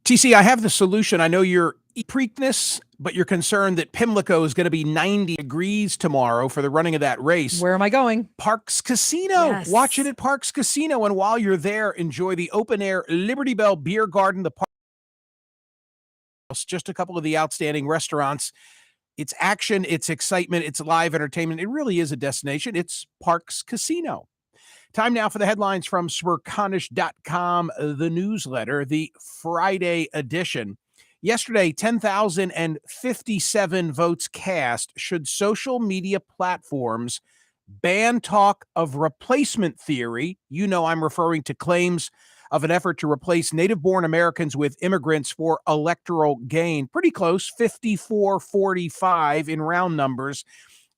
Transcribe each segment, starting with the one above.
TC, I have the solution. I know you're Preakness, but you're concerned that Pimlico is going to be 90 degrees tomorrow for the running of that race. Where am I going? Parks Casino. Yes. Watch it at Parks Casino. And while you're there, enjoy the open-air Liberty Bell Beer Garden, the park, just a couple of the outstanding restaurants. It's action, it's excitement, it's live entertainment. It really is a destination. It's Parks Casino. Time now for the headlines from Smerconish.com, the newsletter, the Friday edition. Yesterday, 10,057 votes cast. Should social media platforms ban talk of replacement theory? You know I'm referring to claims of an effort to replace native-born Americans with immigrants for electoral gain. Pretty close, 54-45 in round numbers.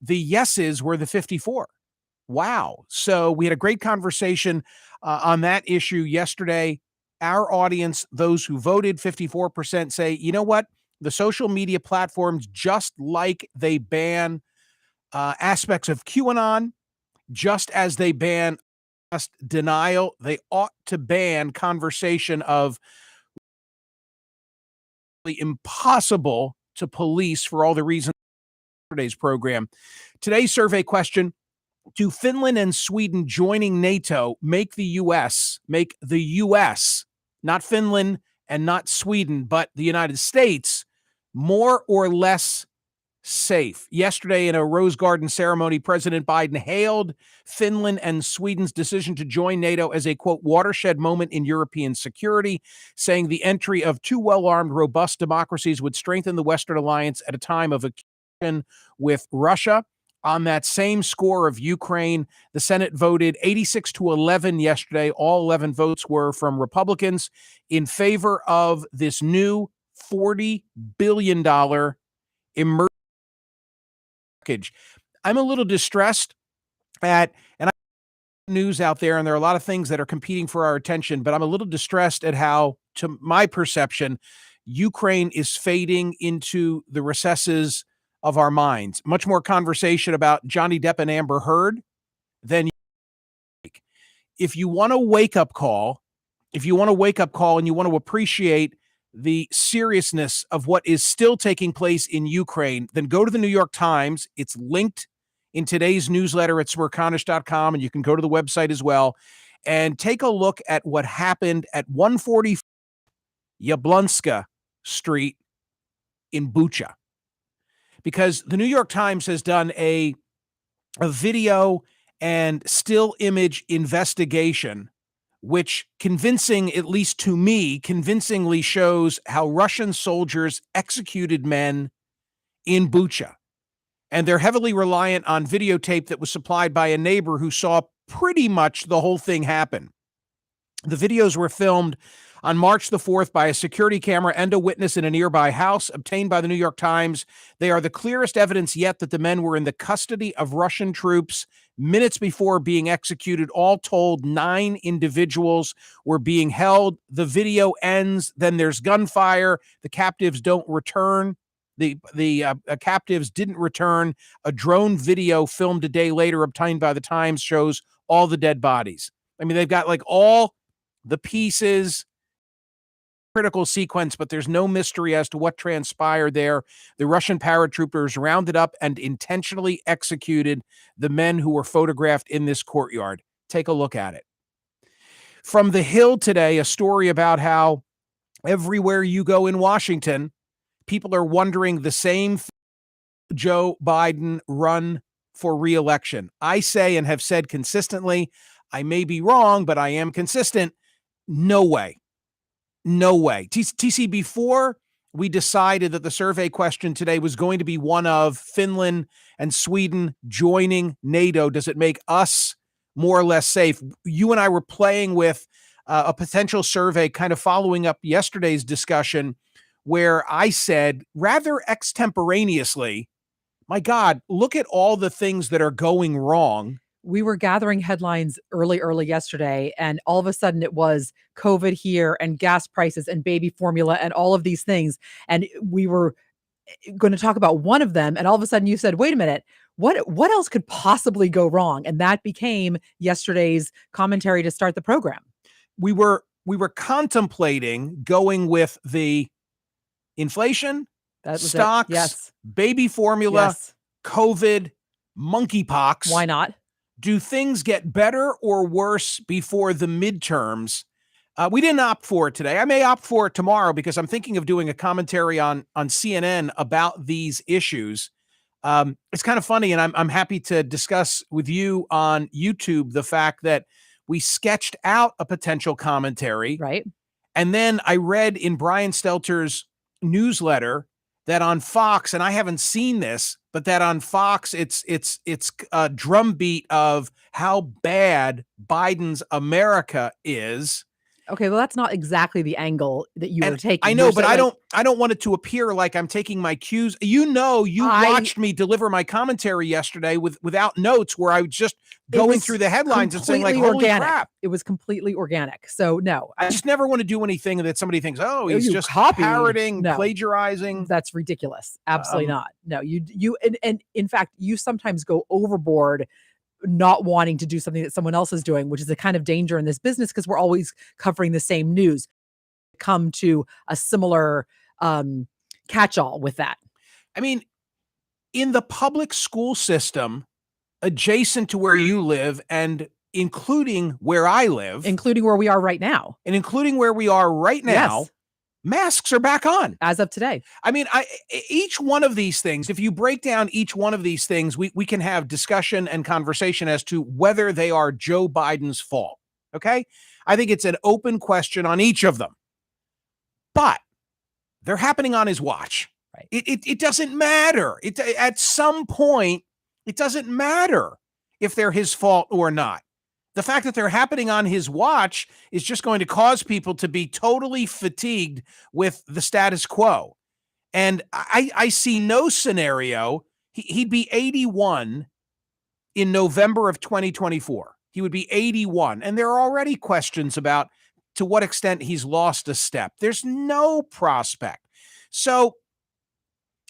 The yeses were the 54. Wow. So we had a great conversation on that issue yesterday. Our audience, those who voted, 54% say, you know what? The social media platforms, just like they ban aspects of QAnon, just as they ban denial, they ought to ban conversation of impossible to police for all the reasons of today's program. Today's survey question: do Finland and Sweden joining NATO make the U.S., not Finland and not Sweden, but the United States, more or less safe? Yesterday, in a Rose Garden ceremony, President Biden hailed Finland and Sweden's decision to join NATO as a, quote, watershed moment in European security, saying the entry of two well-armed, robust democracies would strengthen the Western alliance at a time of accusation with Russia. On that same score of Ukraine, the Senate voted 86-11 yesterday. All 11 votes were from Republicans in favor of this new $40 billion emergency package. I'm a little distressed and I news out there, and there are a lot of things that are competing for our attention, but I'm a little distressed at how, to my perception, Ukraine is fading into the recesses of our minds. Much more conversation about Johnny Depp and Amber Heard than if you want a wake-up call, and you want to appreciate the seriousness of what is still taking place in Ukraine, then go to the New York Times. It's linked in today's newsletter at Smerconish.com, and you can go to the website as well and take a look at what happened at 140 Yablonska Street in Bucha. Because the New York Times has done a video and still image investigation, which at least to me, convincingly shows how Russian soldiers executed men in Bucha. And they're heavily reliant on videotape that was supplied by a neighbor who saw pretty much the whole thing happen. The videos were filmed on March the 4th by a security camera and a witness in a nearby house, obtained by the New York Times. They are the clearest evidence yet that the men were in the custody of Russian troops minutes before being executed. All told, 9 individuals were being held. The video ends. Then there's gunfire. The captives don't return. The captives didn't return. A drone video filmed a day later, obtained by the Times, shows all the dead bodies. I mean, they've got like all the pieces, critical sequence, but there's no mystery as to what transpired there. The Russian paratroopers rounded up and intentionally executed the men who were photographed in this courtyard. Take a look at it. From the Hill today, a story about how everywhere you go in Washington, people are wondering the same thing. Joe Biden run for re-election. I say and have said consistently, I may be wrong, but I am consistent. No way. No way. TC, before we decided that the survey question today was going to be one of Finland and Sweden joining NATO, does it make us more or less safe? You and I were playing with a potential survey, kind of following up yesterday's discussion, where I said rather extemporaneously, my God, look at all the things that are going wrong. We were gathering headlines early yesterday, and all of a sudden it was COVID here and gas prices and baby formula and all of these things. And we were going to talk about one of them. And all of a sudden you said, wait a minute, what else could possibly go wrong? And that became yesterday's commentary to start the program. We were we were contemplating going with the inflation, That was it. stocks, Yes. baby formula, Yes. COVID, monkeypox. Why not? Do things get better or worse before the midterms? We didn't opt for it today. I may opt for it tomorrow because I'm thinking of doing a commentary on CNN about these issues. It's kind of funny, and I'm happy to discuss with you on YouTube the fact that we sketched out a potential commentary, Right. and then I read in Brian Stelter's newsletter that on Fox, and I haven't seen this, but that on Fox, it's a drumbeat of how bad Biden's America is. Okay, well, that's not exactly the angle that you were taking. I know, You're but saying, I don't want it to appear like I'm taking my cues. You watched me deliver my commentary yesterday without notes, where I was just going through the headlines and saying, like, holy organic. crap. It was completely organic. So no, I just never want to do anything that somebody thinks, oh, he's just copied. parroting, No. plagiarizing. That's ridiculous. Absolutely not. No, you and in fact, you sometimes go overboard not wanting to do something that someone else is doing, which is a kind of danger in this business because we're always covering the same news. Come to a similar catch-all with that. I mean, in the public school system adjacent to where you live and including where I live, including where we are right now, yes. Masks are back on as of today. I mean, each one of these things, if you break down each one of these things, we can have discussion and conversation as to whether they are Joe Biden's fault. Okay. I think it's an open question on each of them, but they're happening on his watch. Right. It doesn't matter. At some point, it doesn't matter if they're his fault or not. The fact that they're happening on his watch is just going to cause people to be totally fatigued with the status quo. And I see no scenario. He'd be 81 in November of 2024. He would be 81. And there are already questions about to what extent he's lost a step. There's no prospect. So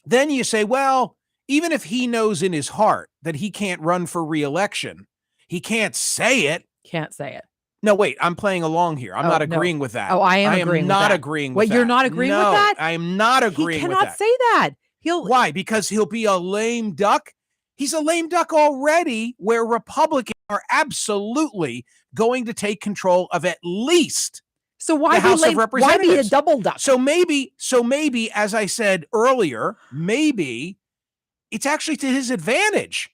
then you say, well, even if he knows in his heart that he can't run for re-election, he can't say it. Can't say it. No, wait, I'm playing along here. I'm not agreeing with that. Oh, I am agreeing not with that. agreeing with Wait, that. you're not agreeing with that? I am not agreeing with that. He cannot say that. Why? Because he'll be a lame duck? He's a lame duck already, where Republicans are absolutely going to take control of at least the House of Representatives. Why be a double duck? So maybe, as I said earlier, maybe it's actually to his advantage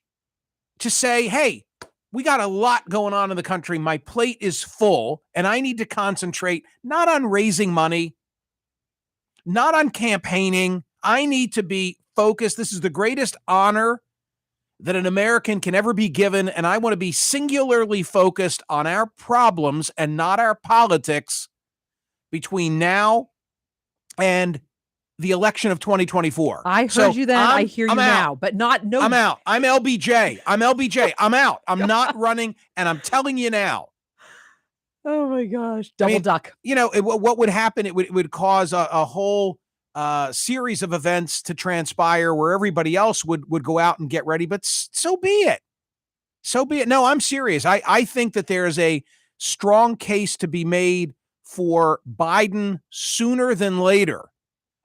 to say, hey, we got a lot going on in the country. My plate is full, and I need to concentrate not on raising money, not on campaigning. I need to be focused. This is the greatest honor that an American can ever be given, and I want to be singularly focused on our problems and not our politics between now and the election of 2024. I heard you then. I hear you now, but not no. I'm out. I'm LBJ. I'm out. I'm not running, and I'm telling you now. Oh my gosh. Double duck. You know, what would happen? It would cause a whole series of events to transpire where everybody else would go out and get ready, but so be it. So be it. No, I'm serious. I think that there is a strong case to be made for Biden sooner than later.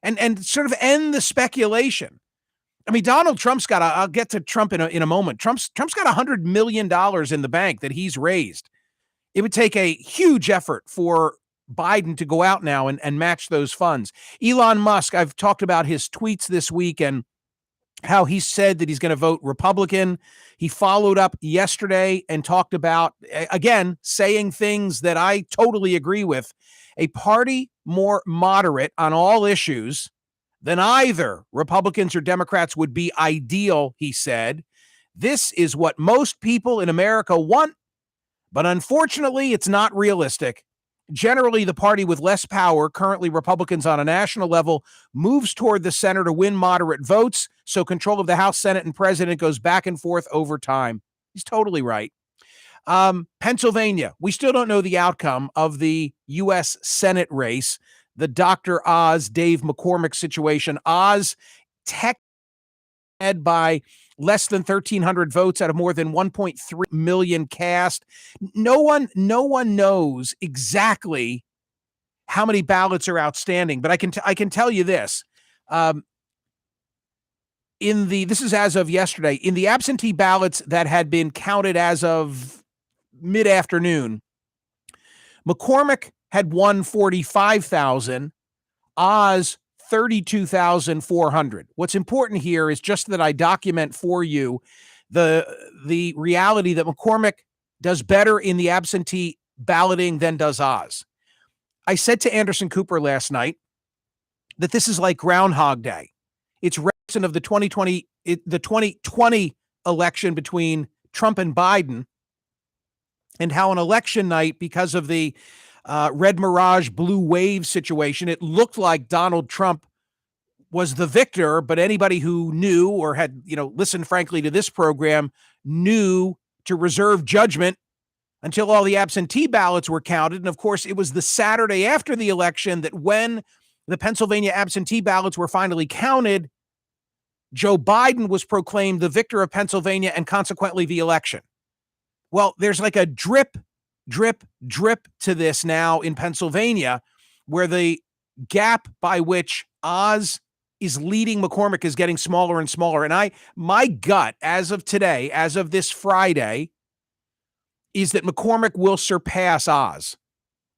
And sort of end the speculation. I mean, Donald Trump's got I'll get to Trump in a moment. Trump's got $100 million in the bank that he's raised. It would take a huge effort for Biden to go out now and match those funds. Elon Musk, I've talked about his tweets this week and how he said that he's going to vote Republican. He followed up yesterday and talked about, again, saying things that I totally agree with. A party more moderate on all issues than either Republicans or Democrats would be ideal, he said. This is what most people in America want, but unfortunately, it's not realistic. Generally, the party with less power, currently Republicans on a national level, moves toward the center to win moderate votes, so control of the House, Senate, and President goes back and forth over time. He's totally right. Pennsylvania, we still don't know the outcome of the U.S. Senate race, the Dr. Oz, Dave McCormick situation. Oz tech led by less than 1,300 votes out of more than 1.3 million cast. No one knows exactly how many ballots are outstanding, but I can tell you this. This is as of yesterday, in the absentee ballots that had been counted as of mid-afternoon, McCormick had won 45,000, Oz 32,400. What's important here is just that I document for you the reality that McCormick does better in the absentee balloting than does Oz. I said to Anderson Cooper last night that this is like Groundhog Day. It's reminiscent of the 2020 election between Trump and Biden, and how on election night, because of the red mirage, blue wave situation, it looked like Donald Trump was the victor, but anybody who knew or had, listened frankly to this program knew to reserve judgment until all the absentee ballots were counted. And of course, it was the Saturday after the election that when the Pennsylvania absentee ballots were finally counted, Joe Biden was proclaimed the victor of Pennsylvania and consequently the election. Well, there's like a drip to this now in Pennsylvania, where the gap by which Oz is leading McCormick is getting smaller and smaller. And my gut as of today, as of this Friday, is that McCormick will surpass Oz.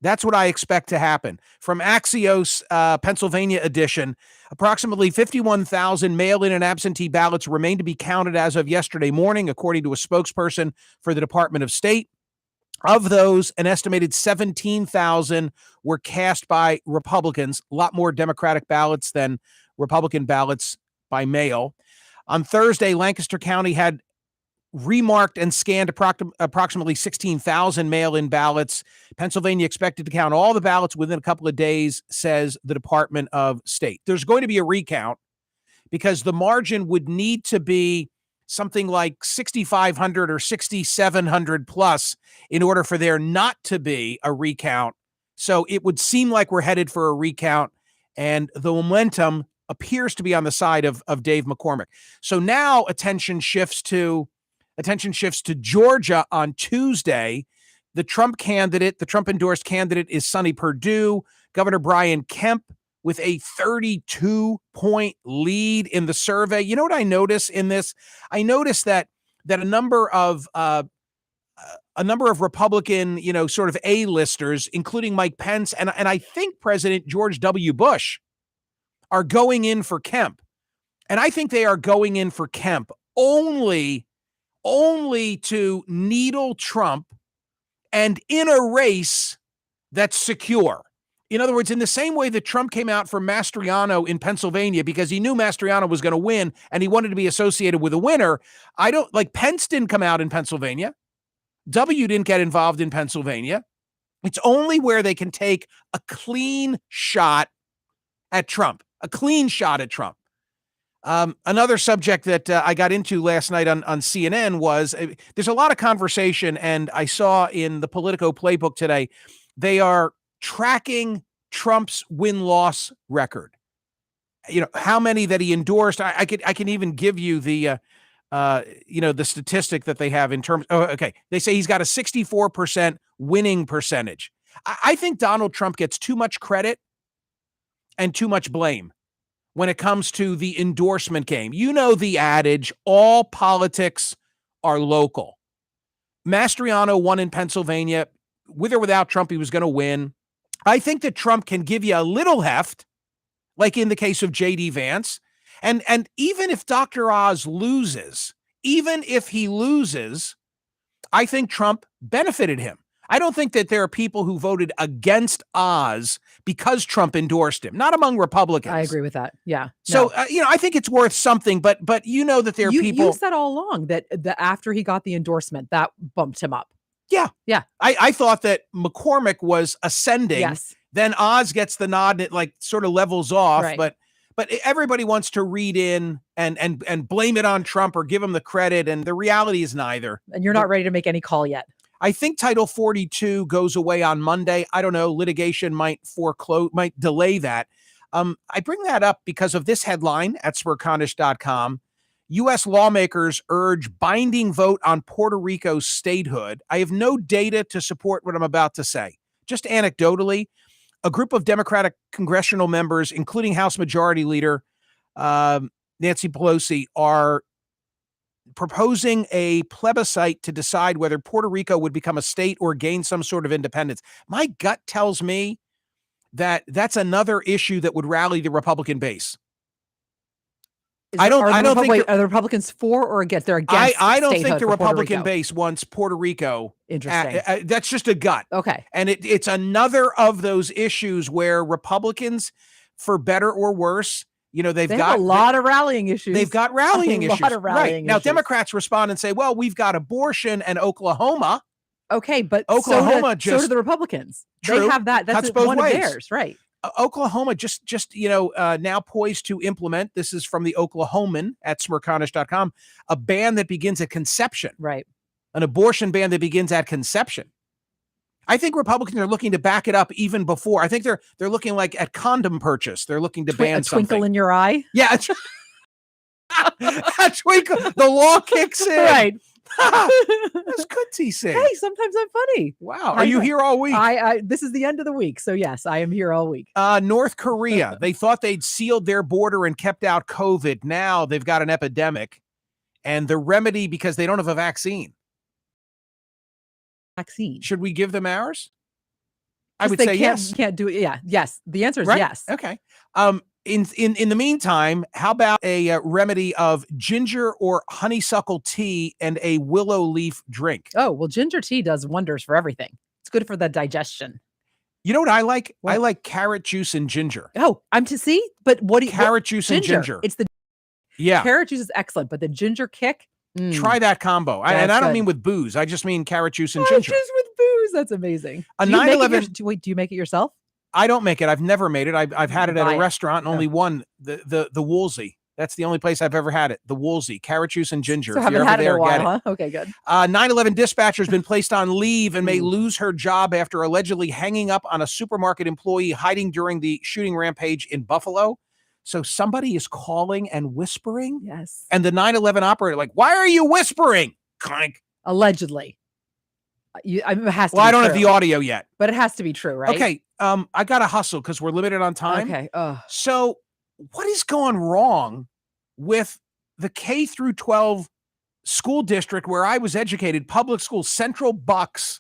That's what I expect to happen. From Axios, Pennsylvania edition, approximately 51,000 mail-in and absentee ballots remain to be counted as of yesterday morning, according to a spokesperson for the Department of State. Of those, an estimated 17,000 were cast by Republicans, a lot more Democratic ballots than Republican ballots by mail. On Thursday, Lancaster County had remarked and scanned approximately 16,000 mail-in ballots. Pennsylvania expected to count all the ballots within a couple of days, says the Department of State. There's going to be a recount because the margin would need to be something like 6,500 or 6,700 plus in order for there not to be a recount. So it would seem like we're headed for a recount, and the momentum appears to be on the side of Dave McCormick. So now attention shifts to Georgia on Tuesday. The Trump endorsed candidate is Sonny Perdue. Governor Brian Kemp with a 32-point lead in the survey. You know what I notice in this? I notice that a number of Republican, sort of A-listers, including Mike Pence and I think President George W. Bush, are going in for Kemp. And I think they are going in for Kemp only to needle Trump and in a race that's secure. In other words, in the same way that Trump came out for Mastriano in Pennsylvania because he knew Mastriano was going to win and he wanted to be associated with a winner, Pence didn't come out in Pennsylvania. W didn't get involved in Pennsylvania. It's only where they can take a clean shot at Trump. Another subject that I got into last night on CNN was there's a lot of conversation, and I saw in the Politico playbook today, they are tracking Trump's win-loss record. How many that he endorsed. I can even give you the statistic that they have in terms. Oh, okay. They say he's got a 64% winning percentage. I think Donald Trump gets too much credit and too much blame when it comes to the endorsement game. You know the adage, all politics are local. Mastriano won in Pennsylvania. With or without Trump, he was going to win. I think that Trump can give you a little heft, like in the case of J.D. Vance. And even if Dr. Oz loses, I think Trump benefited him. I don't think that there are people who voted against Oz because Trump endorsed him, not among Republicans. I agree with that. Yeah. So, I think it's worth something, but that there are people. You said all along that after he got the endorsement, that bumped him up. Yeah. Yeah. I thought that McCormick was ascending. Yes. Then Oz gets the nod and it sort of levels off. Right. But everybody wants to read in and blame it on Trump or give him the credit. And the reality is neither. And you're not ready to make any call yet. I think Title 42 goes away on Monday. I don't know. Litigation might delay that. I bring that up because of this headline at Smerconish.com. U.S. lawmakers urge binding vote on Puerto Rico's statehood. I have no data to support what I'm about to say. Just anecdotally, a group of Democratic congressional members, including House Majority Leader Nancy Pelosi, are proposing a plebiscite to decide whether Puerto Rico would become a state or gain some sort of independence. My gut tells me that that's another issue that would rally the Republican base. I don't think are the Republicans for or against? They're against. I don't think the for Puerto Republican Rico. base wants Puerto Rico. Interesting. That's just a gut. Okay. And it's another of those issues where Republicans, for better or worse, they've got a lot of rallying issues. They've got rallying issues. A lot of rallying issues. Now, Democrats respond and say, well, we've got abortion and Oklahoma. Okay, but Oklahoma so do the Republicans. True, they have that. That's one ways. of theirs, right? Oklahoma just now poised to implement, this is from the Oklahoman at Smerconish.com, a ban that begins at conception. Right. An abortion ban that begins at conception. I think Republicans are looking to back it up even before. I think they're looking like at condom purchase. They're looking to ban something. A twinkle in your eye? Yeah. A twinkle. The law kicks in. Right. That's good, TC. Hey, sometimes I'm funny. Wow. Are you here all week? This is the end of the week. So yes, I am here all week. North Korea, they thought they'd sealed their border and kept out COVID. Now they've got an epidemic, and the remedy, because they don't have a vaccine. Should we give them ours? I would say yes. Can't do it. Yeah. Yes. The answer is right? yes. Okay. In the meantime, how about a remedy of ginger or honeysuckle tea and a willow leaf drink? Oh, well, ginger tea does wonders for everything. It's good for the digestion. You know what I like? What? I like carrot juice and ginger. Oh, I'm to see, but what do you carrot juice and ginger? It's the carrot juice is excellent, but the ginger kick. Try that combo. I don't mean with booze. I just mean carrot juice and ginger. Juice with booze. That's amazing. A 9/11. Do you make it yourself? I don't make it. I've never made it. I've had it at a restaurant and only one. The Woolsey. That's the only place I've ever had it. The Woolsey, carrot juice and ginger. So if haven't you're had ever it in a there, while, get it. huh? Okay, good. 9/11 dispatcher has been placed on leave and may lose her job after allegedly hanging up on a supermarket employee hiding during the shooting rampage in Buffalo. So somebody is calling and whispering. Yes. And the 9/11 operator, like, why are you whispering? Clank. Allegedly. It has to be I don't true. have the audio yet. But it has to be true, right? Okay. I got to hustle because we're limited on time. Okay. So what is going wrong with the K through 12 school district where I was educated, public school, Central Bucks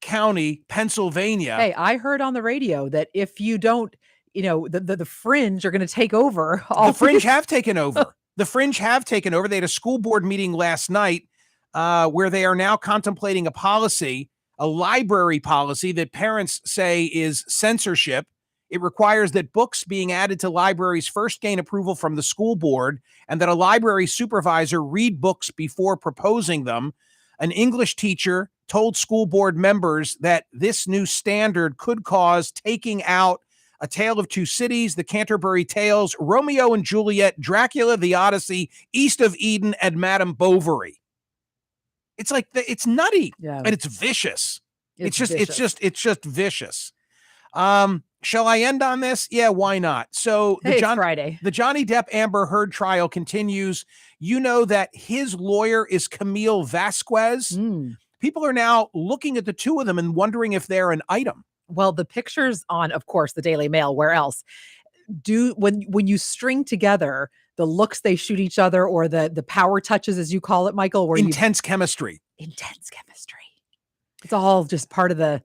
County, Pennsylvania? Hey, I heard on the radio that if you don't, the fringe are going to take over. The fringe have taken over. The fringe have taken over. They had a school board meeting last night where they are now contemplating a library policy that parents say is censorship. It requires that books being added to libraries first gain approval from the school board and that a library supervisor read books before proposing them. An English teacher told school board members that this new standard could cause taking out A Tale of Two Cities, The Canterbury Tales, Romeo and Juliet, Dracula, The Odyssey, East of Eden, and Madame Bovary. It's like it's nutty, and it's vicious. It's just vicious. Shall I end on this? Yeah, why not? So it's Friday. The Johnny Depp Amber Heard trial continues. You know that his lawyer is Camille Vasquez. People are now looking at the two of them and wondering if they're an item. Well, the pictures on, of course, the Daily Mail, where else, when you string together the looks they shoot each other or the power touches, as you call it, Michael, where intense chemistry. It's all just part of the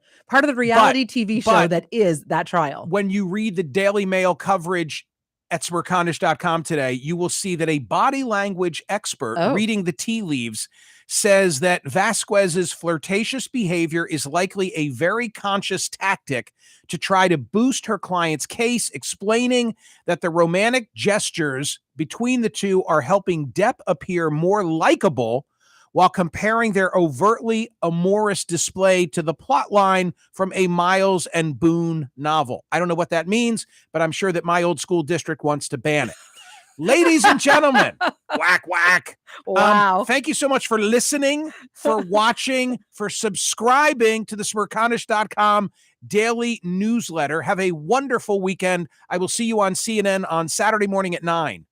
reality TV show that is that trial. When you read the Daily Mail coverage at Smerconish.com today, you will see that a body language expert reading the tea leaves says that Vasquez's flirtatious behavior is likely a very conscious tactic to try to boost her client's case, explaining that the romantic gestures between the two are helping Depp appear more likable while comparing their overtly amorous display to the plotline from a Miles and Boone novel. I don't know what that means, but I'm sure that my old school district wants to ban it. Ladies and gentlemen, whack, whack. Wow. Thank you so much for listening, for watching, for subscribing to the Smerconish.com daily newsletter. Have a wonderful weekend. I will see you on CNN on Saturday morning at 9.